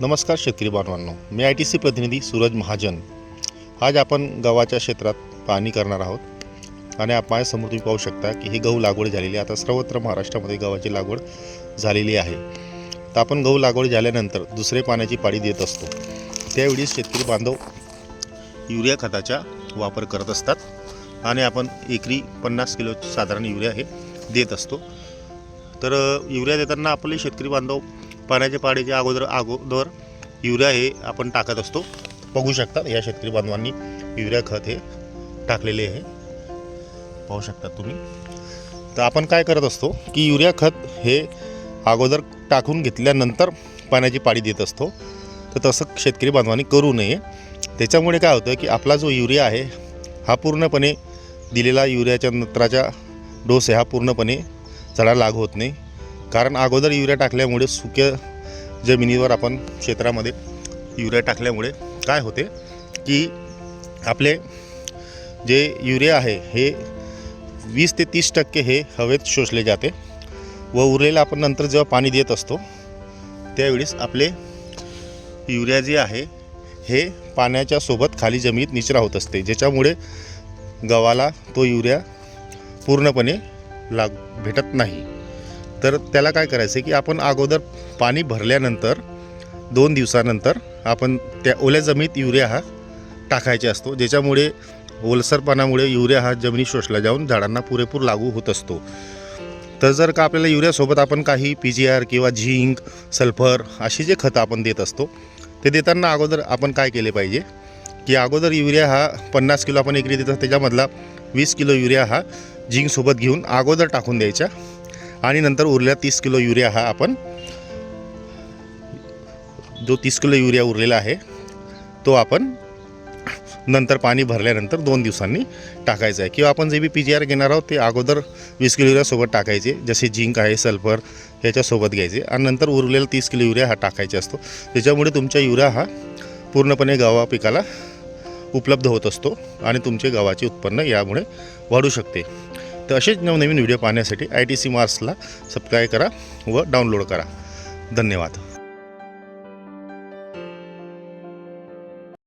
नमस्कार शेतकरी बांधवांनो, मी ITC प्रतिनिधी सूरज महाजन। आज आपण गव्हाच्या क्षेत्रात पाहणी करणार आहोत आणि माझ्यासमोर तुम्ही पाहू शकता की ही गहू लागवड झालेली आहे। आता सर्वत्र महाराष्ट्रामध्ये गव्हाची लागवड झालेली आहे। तर आपण गहू लागवड झाल्यानंतर दुसरे पाण्याची पाळी देत असतो, त्यावेळी शेतकरी बांधव युरिया खताचा वापर करत असतात आणि आपण एकरी 50 किलो साधारण युरिया हे देत असतो। तर युरिया देताना आपले शेतकरी बांधव पाण्याच्या पाळीच्या अगोदर युरिया हे आपण टाकत असतो। बघू शकता या शेतकरी बांधवांनी युरिया खत हे टाकलेले आहे, पाहू शकता तुम्ही। तर आपण काय करत असतो की युरिया खत हे अगोदर टाकून घेतल्यानंतर पाण्याची पाळी देत असतो। तर तसं शेतकरी बांधवांनी करू नये। त्याच्यामुळे काय होतं की आपला जो युरिया आहे हा पूर्णपणे दिलेला युरियाच्या नंतरचा डोस आहे हा पूर्णपणे झाडाला लागू होत नाही। कारण अगोदर युरिया टाकल्यामुळे सुक्या जमिनीवर आपण क्षेत्रामध्ये युरिया टाकल्यामुळे काय होते की आपले जे युरिया आहे हे 20 ते 30% हे हवेत शोषले जाते व उरलेलं आपण नंतर जेव्हा पाणी देत असतो त्यावेळेस आपले युरिया जे आहे हे पाण्याच्या सोबत खाली जमिनीत निचरा होत असते, ज्याच्यामुळे गव्हाला तो युरिया पूर्णपणे भेटत नाही। तर त्याला काय करायचं की आपण अगोदर पाणी भरल्यानंतर 2 दिवसानंतर आपण त्या ओल्या जमिनीत युरिया हा टाकायचा असतो, ज्याच्यामुळे ओलसरपणामुळे युरिया हा जमिनीत शोषला जाऊन झाडांना पुरेपूर लागू होत असतो। तर जर का आपल्याला युरियासोबत आपण काही PGR किंवा झिंक, सल्फर अशी जे खतं आपण देत असतो ते देताना अगोदर आपण काय केले पाहिजे की अगोदर युरिया हा 50 किलो आपण एकरी देतो, त्याच्यामधला 20 किलो युरिया हा झिंकसोबत घेऊन अगोदर टाकून द्यायचा आणि नंतर उरलेला 30 किलो युरिया हा आपण जो 30 किलो युरिया उरलेला आहे तो आपण नंतर पाणी भरल्यानंतर 2 दिवसांनी टाकायचा आहे। किंवा आपण जे बी PGR घेणार आहोत ते अगोदर 20 किलो युरियासोबत टाकायचे, जसे झिंक आहे, सल्फर ह्याच्यासोबत घ्यायचे आणि नंतर उरलेला 30 किलो युरिया हा टाकायचा असतो। त्याच्यामुळे तुमचा युरिया हा पूर्णपणे गव्हा पिकाला उपलब्ध होत असतो आणि तुमचे गव्हाचे उत्पन्न यामुळे वाढू शकते। तर असेच नवनवीन व्हिडिओ पाहण्यासाठी ITC मार्सला सबस्क्राईब करा व डाउनलोड करा। धन्यवाद।